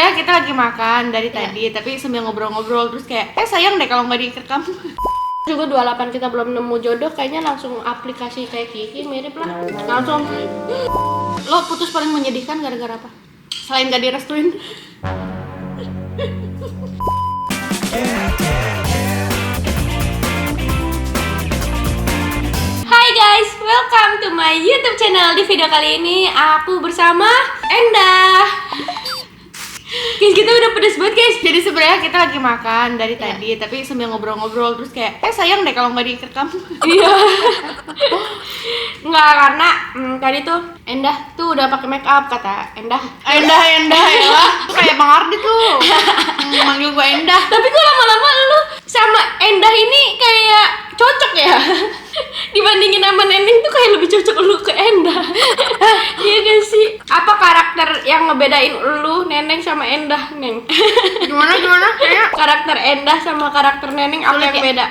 sebenarnya kita lagi makan dari tadi, tapi sambil ngobrol-ngobrol terus kayak sayang deh kalau nggak direkam. Juga 28 kita belum nemu jodoh, kayaknya langsung aplikasi kayak Kiki mirip lah. Langsung. Lo putus paling menyedihkan gara-gara apa? Selain gak direstuin. Hai guys, welcome to my YouTube channel. Di video kali ini aku bersama Endah. Guys, kita udah pedes banget guys. Jadi sebenarnya kita lagi makan dari tadi, tapi sambil ngobrol-ngobrol terus kayak sayang deh kalau nggak direkam. Iya. Nggak, karena tadi tuh Endah tuh udah pakai make up, kata Endah ya lah. Kayak Bang Ardi tuh. Manggil gue Endah. Tapi kok lama-lama lu sama Endah ini kayak cocok ya? Dibandingin sama Neneng tuh kayak lebih cocok lu ke Endah. Iya gak sih? Apa karakter yang ngebedain lu Neneng sama Endah, Neng? Gimana? Kayak Karakter Endah sama karakter Neneng apa yang beda?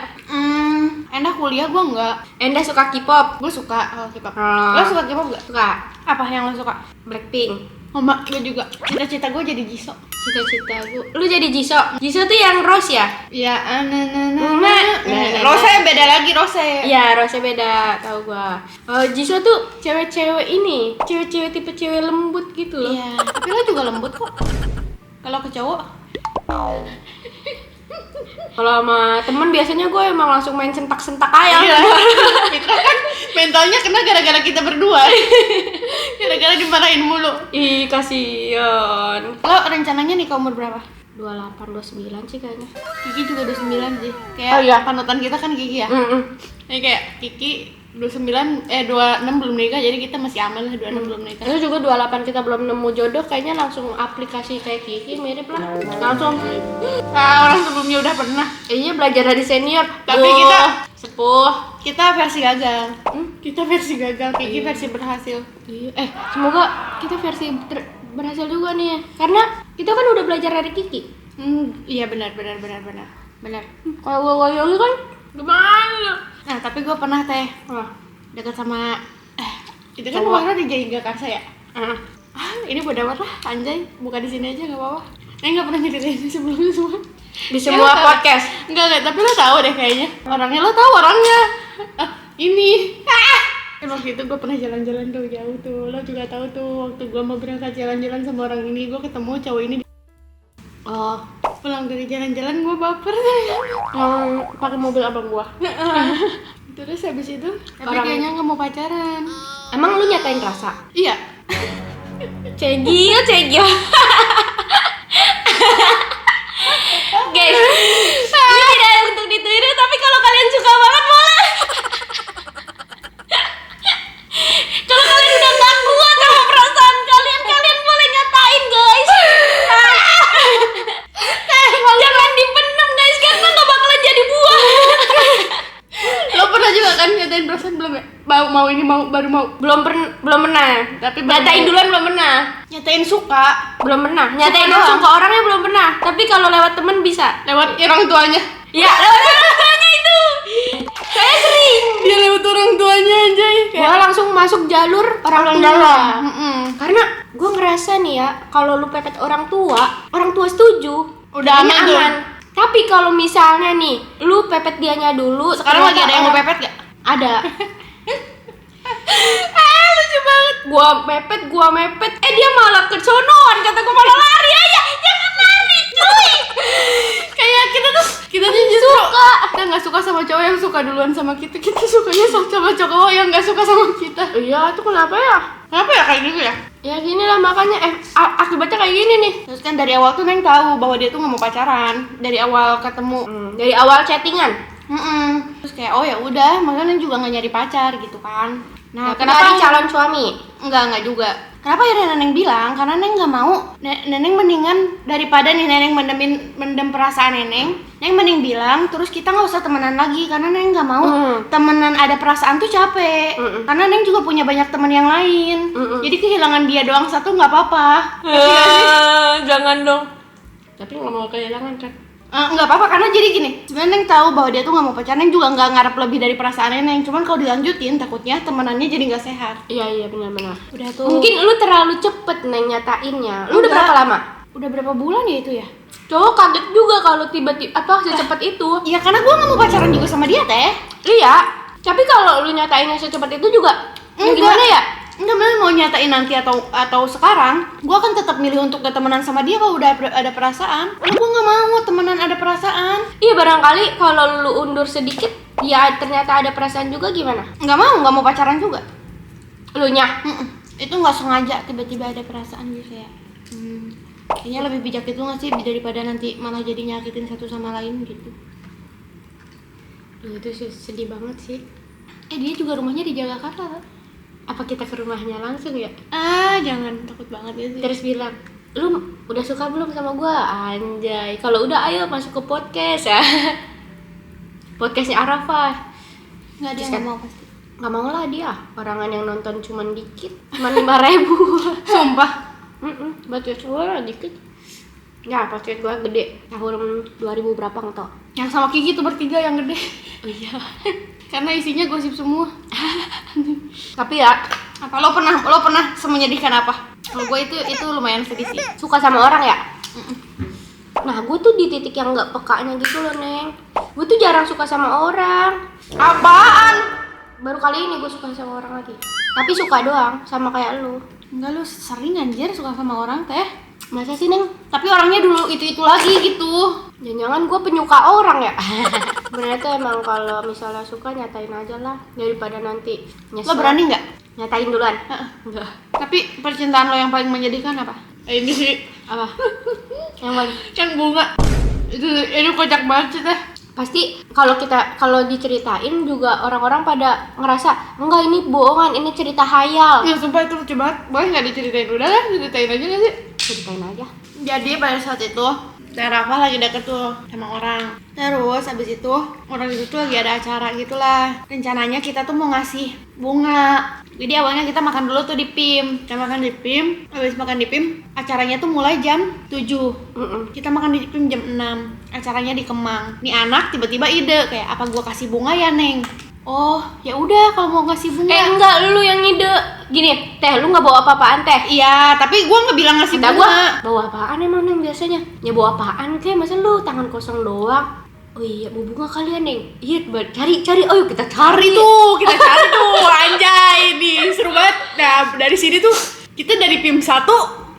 Endah kuliah gue enggak. Endah suka K-pop. Gue suka K-pop. Oh. Lo suka K-pop gak? Suka Apa yang lo suka? Blackpink. Oh, Mbak, gue juga. Cita-cita gue jadi Jisoo. Cita-cita gue. Lu jadi Jisoo. Jisoo tuh yang Rose ya? Ya, Nah. Rose beda lagi, Rose. Iya, Rose beda, tahu gua. Jisoo tuh cewek-cewek ini, cewek-cewek tipe cewek lembut gitu loh. Iya, tapi lo juga lembut kok. Kalau ke cowok? Kalau sama temen biasanya gue emang langsung main sentak-sentak aja. Iya. Kita kan mentalnya kena gara-gara kita berdua. Gara-gara dimarahin mulu. Ih, kasihan. Lo rencananya nikah umur berapa? 28, 29 sih kayaknya. Kiki juga 29 sih. Kayak Oh, iya. panutan kita kan Kiki ya. Ini kayak Kiki 26 belum nikah, jadi kita masih aman lah 26 belum nikah. Itu juga 28 kita belum nemu jodoh, kayaknya langsung aplikasi kayak Kiki mirip lah. Langsung. Orang sebelumnya udah pernah. Iya, belajar dari senior. Tapi kita sepuh. Kita versi gagal. Kita versi gagal, Kiki versi berhasil. Iya. Semoga kita versi berhasil juga nih, karena kita kan udah belajar dari Kiki. Iya benar. Kalau gua Yogi kan gimana? Nah, tapi gue pernah dekat sama itu kan warna di Jagakarsa ya. Ini bodo amat lah, anjay, buka di sini aja nggak apa-apa. Nggak pernah nyeritain sebelumnya semua. Di semua podcast. Enggak, tapi lo tahu deh kayaknya. Orangnya lo tahu orangnya. Ini. Waktu itu gue pernah jalan-jalan tuh jauh tuh. Lo juga tahu tuh waktu gue mau berangkat jalan-jalan sama orang ini, gue ketemu cowok ini. Pulang dari jalan-jalan gue baper. Yang pakai mobil abang gua. Terus habis itu kayaknya nggak mau pacaran. Emang lu nyatain rasa? Iya. Cegil. Guys, ini tidak untuk ditiru, tapi kalau kalian suka banget boleh. Kalau kalian udah gak kuat sama perasaan kalian boleh nyatain guys. Jangan dipendam guys, karena gak bakalan jadi buah. Lo pernah juga kan nyatain perasaan belum ya? Baru mau. Belum pernah. Tapi Nyatain duluan belum pernah. Nyatain suka Belum pernah. Nyatain Suka langsung doang. ke orangnya belum pernah. Tapi kalau lewat temen bisa. lewat orang tuanya. Ya, lewat orang tuanya itu. Saya sering. Dia lewat orang tuanya anjay. Gua langsung masuk jalur orang tua. dalam. Karena gua ngerasa nih ya, kalau lu pepet orang tua setuju. Udah kayaknya aman tuh. Tapi kalau misalnya nih, lu pepet dianya dulu. Sekarang lagi ada yang mau orang- pepet gak? Ada. Lucu banget. Gua mepet. Dia malah ke sonoan, kata gua malah lari aja. Jangan lari, cuy. Kayak kita tuh justru Suka. kita nggak suka sama cowok yang suka duluan sama kita. Kita sukanya sama cowok yang nggak suka sama kita. Iya, itu kenapa ya? Kenapa ya kayak gitu ya? Ya gini lah makanya akibatnya kayak gini nih. Terus kan dari awal tuh Neng tahu bahwa dia tuh nggak mau pacaran dari awal ketemu. Dari awal chattingan. Terus kayak oh ya udah, makanya Neng juga nggak nyari pacar gitu kan. Nah, Kenapa calon suami? Enggak juga. Kenapa ya Neneng bilang? Karena Neneng nggak mau. Neneng mendingan daripada nih Neneng mendem perasaan Neneng mending bilang terus kita nggak usah temenan lagi karena Neneng nggak mau temenan ada perasaan tuh capek. Karena Neneng juga punya banyak teman yang lain. Jadi kehilangan dia doang satu nggak apa-apa. Jangan dong. Tapi nggak mau kehilangan kan? Nggak apa-apa karena jadi gini. Sebenarnya Neng tahu bahwa dia tuh nggak mau pacaran. Neng juga nggak ngarep lebih dari perasaan Neng. Cuman kalau dilanjutin takutnya temenannya jadi nggak sehat. Iya benar-benar. Udah tuh. Mungkin lu terlalu cepet Neng nyatainnya. Lu udah Enggak. berapa lama? udah berapa bulan ya itu ya? Cowok kaget juga kalau tiba-tiba secepat itu. Ya karena gue nggak mau pacaran juga sama dia teh. Iya, tapi kalau lu nyatainnya secepat itu juga ya gimana ya? Enggak, bener mau nyatain nanti atau sekarang, gue akan tetap milih untuk gak temenan sama dia kalau udah ada perasaan. Gue nggak mau temenan ada perasaan. Iya, barangkali kalau lu undur sedikit, ya ternyata ada perasaan juga gimana? Nggak mau pacaran juga. Lu nya? Itu nggak sengaja tiba-tiba ada perasaan gitu ya. Kayaknya lebih bijak itu nggak sih daripada nanti malah jadi nyakitin satu sama lain gitu. Itu sih sedih banget sih. Dia juga rumahnya di Jakarta. Apa kita ke rumahnya langsung ya? Jangan, takut banget ya sih. Terus bilang, lu udah suka belum sama gua? Anjay, kalau udah ayo masuk ke podcast ya. Podcastnya Arafah. Nggak, dia nggak mau pasti. Nggak mau lah dia, orangan yang nonton cuman dikit, cuman 5.000. Sumpah. Podcast gua dikit. Ya, podcast gua gede, tahun 2000 berapa nggak tau. Yang sama Kiki tuh bertiga yang gede. Oh iya. Karena isinya gosip semua. Tapi ya, Apa lo pernah semenyedihkan apa? Kalau gue itu lumayan sedih sih. suka sama orang ya? Nah, gue tuh di titik yang nggak pekanya gitu loh, Neng. Gue tuh jarang suka sama orang. Apaan? Baru kali ini gue suka sama orang lagi. Tapi suka doang, sama kayak lu. Enggak, lu sering anjir suka sama orang teh. Masa sih, Neng? Tapi orangnya dulu itu lagi gitu. Jangan-jangan gue penyuka orang ya? Sebenarnya tuh emang kalau misalnya suka nyatain aja lah, daripada nanti nyesel. Lo berani nggak? Nyatain duluan? Enggak. Tapi percintaan lo yang paling menyedihkan apa? Ini sih. Apa? Yang mana? Yang bunga. Itu kocak banget sih teh. Pasti kalau diceritain juga orang-orang pada ngerasa enggak, ini bohongan, ini cerita hayal. Ya sumpah itu lucu banget. Boleh nggak diceritain? Udah lah, ceritain aja nggak sih? Ceritain aja. Jadi pada saat itu Teh Rafa lagi deket tuh sama orang. Terus abis itu orang itu tuh lagi ada acara gitulah. Rencananya kita tuh mau ngasih bunga. Jadi awalnya kita makan dulu tuh di PIM. Kita makan di PIM. Abis makan di PIM, acaranya tuh mulai jam 7. Kita makan di PIM jam 6. Acaranya di Kemang. Nih anak tiba-tiba ide kayak, apa gua kasih bunga ya, Neng? Oh, ya udah kalau mau ngasih bunga. Enggak, lu yang ngide. Gini, Teh, lu nggak bawa apa-apaan, Teh? Iya, tapi gua nggak bilang ngasih Kata bunga. gua, bawa apaan emang, Neng, biasanya? Ya bawa apaan, Teh? Masa lu tangan kosong doang? Oh iya, bawa bunga kalian, Neng. Iya, cari. Ayo kita cari Kita cari tuh, anjay. Nih, seru banget. Nah, dari sini tuh kita dari PIM 1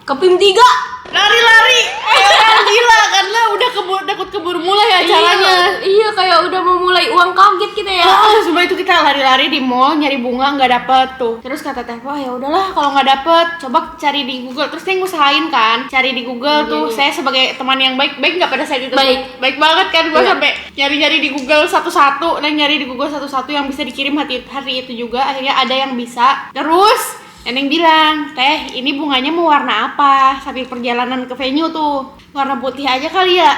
ke PIM 3. lari-lari. Orang gila karena udah takut keburu mulai acaranya. Iya, kayak udah mau mulai, uang kaget kita ya. Semua itu kita lari-lari di mall nyari bunga, nggak dapet tuh. Terus kata Teh, wah ya udahlah kalau nggak dapet coba cari di Google. Terus saya ngusahain kan cari di Google tuh. Saya sebagai teman yang baik nggak pada saat itu? Baik banget kan. Gue sampai nyari-nyari di Google satu-satu. Dan nyari di Google satu-satu yang bisa dikirim hari itu juga. Akhirnya ada yang bisa. Terus Neneng bilang, Teh, ini bunganya mau warna apa? Sambil perjalanan ke venue tuh, warna putih aja kali ya.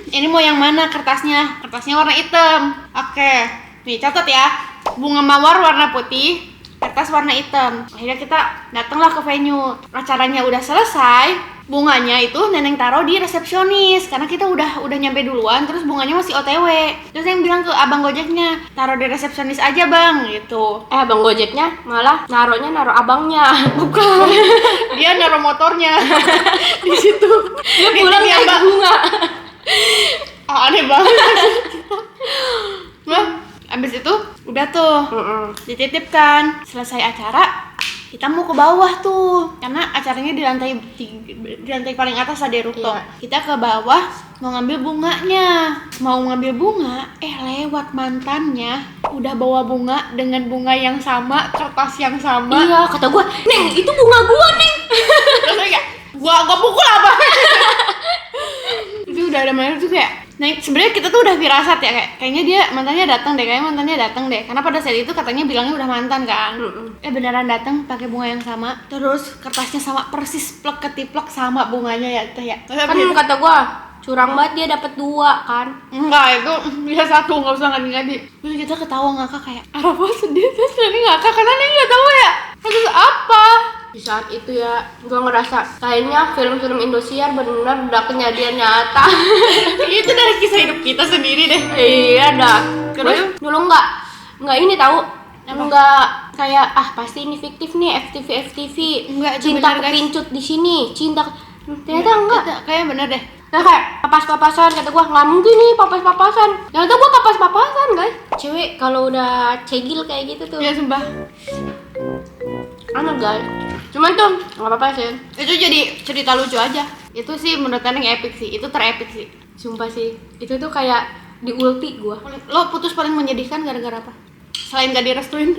Ini mau yang mana kertasnya? Kertasnya warna hitam. Oke, nih catat ya. Bunga mawar warna putih, kertas warna hitam. Akhirnya kita datanglah ke venue. Acaranya udah selesai. Bunganya itu Neneng taruh di resepsionis karena kita udah nyampe duluan, terus bunganya masih OTW. Terus yang bilang ke abang Gojeknya, taruh di resepsionis aja bang, gitu. Abang Gojeknya malah naruh abangnya. Bukan, dia naruh motornya di situ. Dia pulang naik bunga. Aneh banget. Nah, abis itu udah tuh dititipkan. Selesai acara, kita mau ke bawah tuh karena acaranya di lantai paling atas ada rooftop. Kita ke bawah mau ngambil bunganya. Mau ngambil bunga, lewat mantannya udah bawa bunga dengan bunga yang sama, kertas yang sama. Iya, kata gua, Neng, itu bunga gua, Neng. Terus kayak gua pukul apa? Itu udah ada mana tuh kayak. Nah, sebenarnya kita tuh udah firasat ya, kayaknya dia mantannya datang deh, karena pada saat itu katanya bilangnya udah mantan kan. Beneran datang pakai bunga yang sama, terus kertasnya sama persis, plek ketiplek sama bunganya ya Teh ya. Kan kata gua, curang banget dia dapat 2 kan. Enggak, itu dia 1, nggak usah ngadi-ngadi. Terus kita ketawa ngakak kayak, Arafah sedih, terus Neni ngakak karena Neni nggak tahu ya terus apa. Di saat itu ya, gua ngerasa kayaknya film-film Indosiar benar udah kejadian nyata. Itu dari kisah hidup kita sendiri deh. Iya dah. Terus dulu nggak ini tahu, nggak kayak pasti ini fiktif nih, FTV. Enggak, cinta kepincut di sini, cinta. Ternyata enggak. Kayaknya bener deh. Nah kayak papas-papasan, kata gua nggak mungkin nih papas-papasan. Ternyata gua papas-papasan guys. Cewek kalau udah cegil kayak gitu tuh. Iya sumpah. Aneh guys. Cuman tuh nggak apa-apa sih. Itu jadi cerita lucu aja. Itu sih menurut Neneng epic sih. Itu terepik sih. Sumpah sih. Itu tuh kayak di ulti gua. Lo putus paling menyedihkan gara-gara apa? Selain gak direstuin.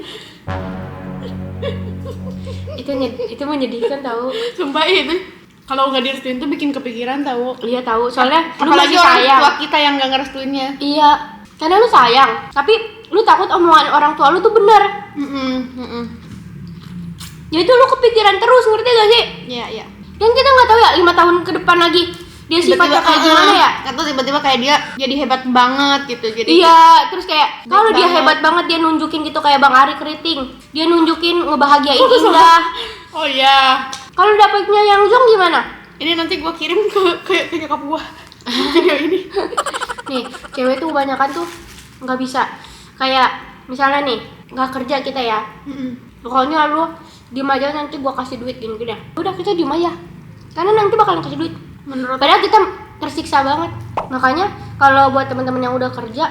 Itu menyedihkan tahu. Sumpah itu. Kalau nggak direstuin tuh bikin kepikiran tahu. Iya tahu. Soalnya lu Apalagi masih orang sayang. tua kita yang nggak ngerestuinnya. Iya. Karena lu sayang. Tapi lu takut omongan orang tua lu tuh bener. Jadi tuh lu kepikiran terus, ngerti gak sih? Iya, iya. Dan kita nggak tahu ya 5 tahun ke depan lagi dia sifatnya kayak gimana ya? Atau tiba-tiba kayak dia jadi hebat banget gitu. Jadi Iya, terus kayak kalau dia banget. hebat banget dia nunjukin gitu kayak Bang Ari Keriting. Dia nunjukin ngebahagiain Indah. Oh iya. Kalau dapetnya yang Zong gimana? Ini nanti gua kirim ke nyokap gua. Video ini. Nih, cewek tuh kebanyakan tuh nggak bisa. Kayak misalnya nih, nggak kerja kita ya. Pokoknya lu diem aja nanti gua kasih duit gini-gini. Udah kita diem aja. Karena nanti bakalan kasih duit. Menurut Padahal kita tersiksa banget. Makanya kalau buat teman-teman yang udah kerja,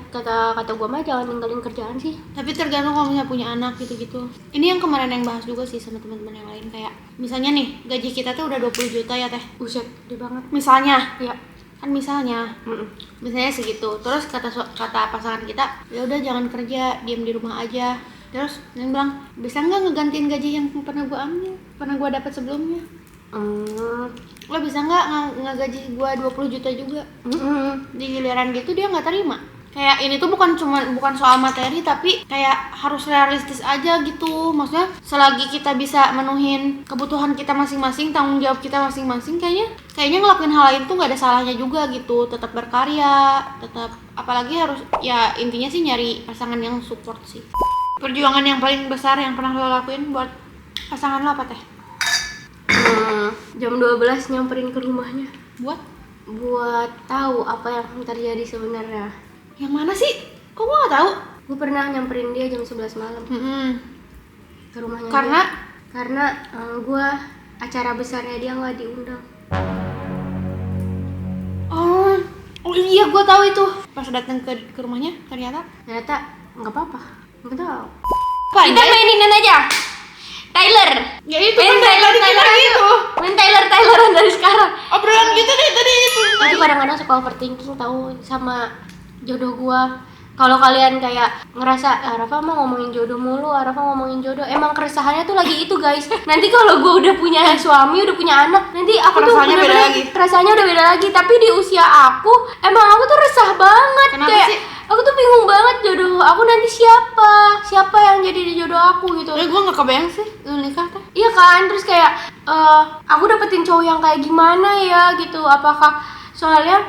kata gua mah jangan ninggalin kerjaan sih. tapi tergantung kalau misalnya punya anak gitu-gitu. Ini yang kemarin yang bahas juga sih sama teman-teman yang lain kayak misalnya nih gaji kita tuh udah 20 juta ya teh. Buset, gede banget. Misalnya, Iya. kan misalnya segitu. Terus kata pasangan kita, ya udah jangan kerja, diem di rumah aja. Terus yang bilang, bisa nggak ngegantiin gaji yang pernah gua ambil, pernah gua dapat sebelumnya? Lo bisa nggak ngegaji gua 20 juta juga? Di giliran gitu dia nggak terima. Kayak ini tuh bukan soal materi tapi kayak harus realistis aja gitu. Maksudnya selagi kita bisa menuhin kebutuhan kita masing-masing, tanggung jawab kita masing-masing, kayaknya ngelakuin hal lain tuh nggak ada salahnya juga gitu. Tetap berkarya, tetap apalagi harus ya intinya sih nyari pasangan yang support sih. Perjuangan yang paling besar yang pernah lo lakuin buat pasangan lo apa teh? Jam 12 nyamperin ke rumahnya Buat tahu apa yang terjadi sebenarnya. yang mana sih? Kok gua nggak tahu? Gue pernah nyamperin dia jam 11 malam ke rumahnya. Karena gue acara besarnya dia nggak diundang. Oh iya, gua tahu itu. Pas datang ke rumahnya ternyata Nggak apa-apa, nggak tahu. kita mainin aja Tyler. Ya itu Main kan Tyler itu. Main Tyleran dari sekarang. Obrolan kita deh tadi itu. Aku kadang-kadang suka overthinking tahu sama jodoh gua. Kalau kalian kayak ngerasa Rafa mau ngomongin jodoh mulu, Rafa ngomongin jodoh, emang keresahannya tuh lagi itu guys. Nanti kalau gua udah punya suami, udah punya anak, nanti aku tuh Perasaannya beda lagi. Perasaannya udah beda lagi. Tapi di usia aku, emang aku tuh resah banget. Kenapa kayak, sih? Aku tuh bingung banget jodoh aku nanti siapa yang jadi di jodoh aku gitu. Gue nggak kebayang sih lu nikah teh. Iya kan, terus kayak aku dapetin cowok yang kayak gimana ya gitu. Apakah soalnya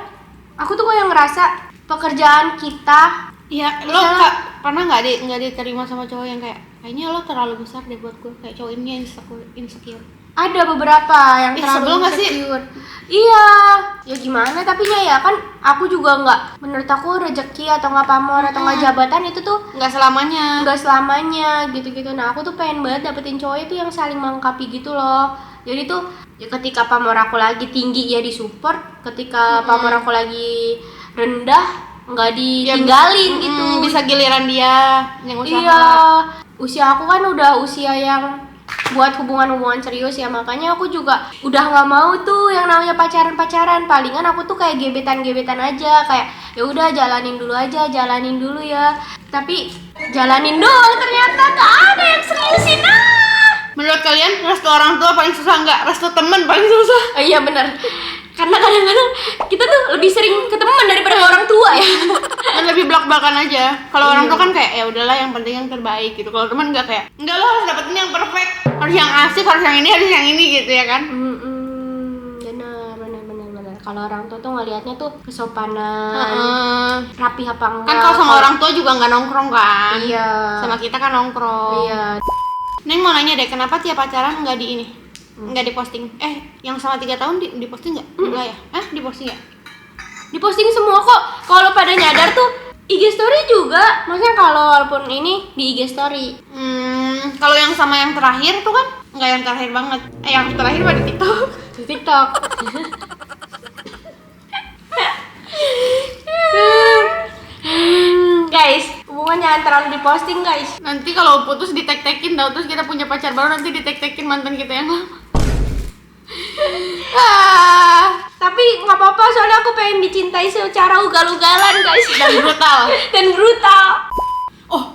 aku tuh kayak ngerasa pekerjaan kita. Iya, lo pernah nggak diterima sama cowok yang kayaknya lo terlalu besar deh buat gue, kayak cowok ini insecure. Ada beberapa yang sebel terlalu nggak sih? insecure. Iya, ya gimana tapi ya kan aku juga nggak, menurut aku rezeki atau nggak pamor atau nggak jabatan itu tuh Nggak selamanya gitu-gitu. Nah aku tuh pengen banget dapetin cowok itu yang saling melengkapi gitu loh. Jadi tuh ya ketika pamor aku lagi tinggi ya disupport, ketika pamor aku lagi rendah nggak ditinggalin gitu. Bisa giliran dia yang usaha. Iya, usia aku kan udah usia yang buat hubungan serius ya, makanya aku juga udah nggak mau tuh yang namanya pacaran. Palingan aku tuh kayak gebetan aja, kayak ya udah jalanin dulu ya. Tapi jalanin doang ternyata nggak ada yang seriusin. Menurut kalian restu orang tua paling susah nggak? Restu teman paling susah? Iya benar. Karena kadang-kadang kita tuh lebih sering ke teman daripada orang tua ya. Dan lebih belak-belakan aja. Kalau orang tua kan kayak ya udahlah yang penting yang terbaik gitu. Kalau teman nggak kayak enggak, lo harus dapetin yang perfect, harus yang asik, harus yang ini gitu ya kan? Benar. Kalau orang tua tuh ngelihatnya tuh kesopanan, rapi apa enggak. Kan kalau sama orang tua juga nggak nongkrong kan? Iya. Sama kita kan nongkrong. Iya. Neng mau nanya deh, kenapa tiap pacaran nggak di ini? Nggak diposting? Yang sama 3 tahun diposting nggak? Enggak ya? Diposting ya? Diposting semua kok. Kalau pada nyadar tuh IG story juga. Maksudnya kalau walaupun ini di IG story. Kalau yang sama yang terakhir tuh kan Enggak yang terakhir banget. Yang terakhir mah di TikTok. Di TikTok. Guys, hubungan jangan terlalu diposting guys. Nanti kalau putus ditek-tekin tau, terus kita punya pacar baru nanti ditek-tekin mantan kita yang lama. Tapi nggak apa-apa soalnya aku pengen dicintai secara ugal-ugalan guys. Dan brutal. Dan brutal. Oh,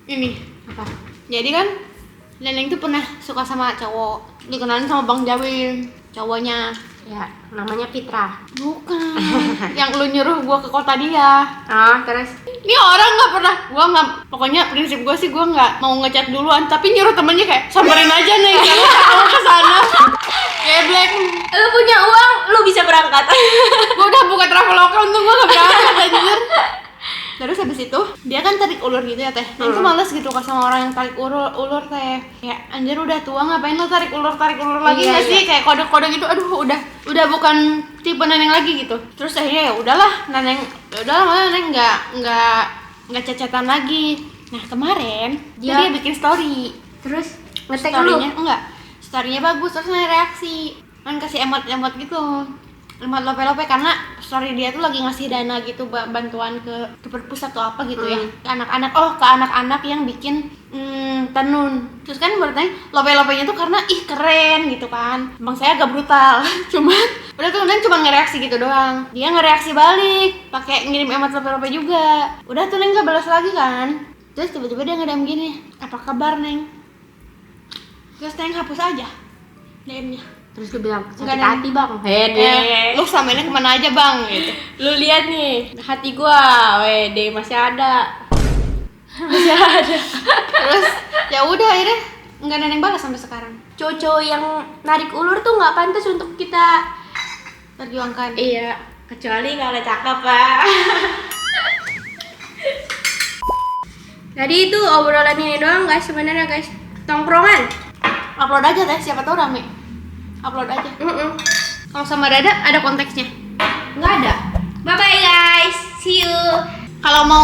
ini Apa? jadi kan Neneng tuh pernah suka sama cowok, dikenalin sama Bang Jawin, cowoknya. Ya, namanya Fitra. Bukan, yang lu nyuruh gua ke kota dia. Terus? Ini orang nggak pernah, gua nggak, pokoknya prinsip gua sih gua nggak mau ngechat duluan, tapi nyuruh temennya kayak samperin aja nih, kalau tahu ke sana. Geblek. Lu punya uang, lu bisa berangkat. Gua udah buka traveloka, untung gua nggak berangkat anjir. Terus habis itu dia kan tarik ulur gitu ya teh. Nah itu males gitu kan sama orang yang tarik ulur teh. Kayak anjir udah tua ngapain lo tarik ulur lagi nggak sih? Kayak kode-kode gitu. Aduh udah bukan tipe Neneng lagi gitu. Terus akhirnya ya udahlah Neneng, malah Neneng nggak cecetan lagi. Nah kemarin dia bikin story. Terus ngetek lu? Enggak, storynya bagus terus Neneng reaksi. Kan kasih emot gitu. Emot lope-lope karena story dia tuh lagi ngasih dana gitu bantuan ke perpus atau apa gitu ya, ke anak-anak yang bikin tenun. Terus kan bertanya lope-lopenya tuh karena ih keren gitu kan. Bang saya agak brutal. Cuman udah tuh Neng cuma ngereaksi gitu doang. Dia ngereaksi balik pakai ngirim emot lope-lope juga. Udah tuh Neng gak balas lagi kan. Terus tiba-tiba dia nge-DM gini, apa kabar Neng? Terus Neng hapus aja DM-nya. Terus lu bilang, sakit Enggak, hati bang. Hede. Lu sama ini kemana aja bang gitu. Lu lihat nih, hati gua, wede masih ada. Masih ada. Terus ya udah akhirnya nggak Neneng balas sampai sekarang. Cowok yang narik ulur tuh nggak pantas untuk kita Perjuangkan. Iya, kecuali kalau cakep pak. Jadi itu obrolan ini doang guys sebenarnya guys. Tongkrongan. Upload aja teh, siapa tahu rame. Upload aja. Kalau sama Dada ada konteksnya. Nggak ada. Bye bye guys. See you. Kalau mau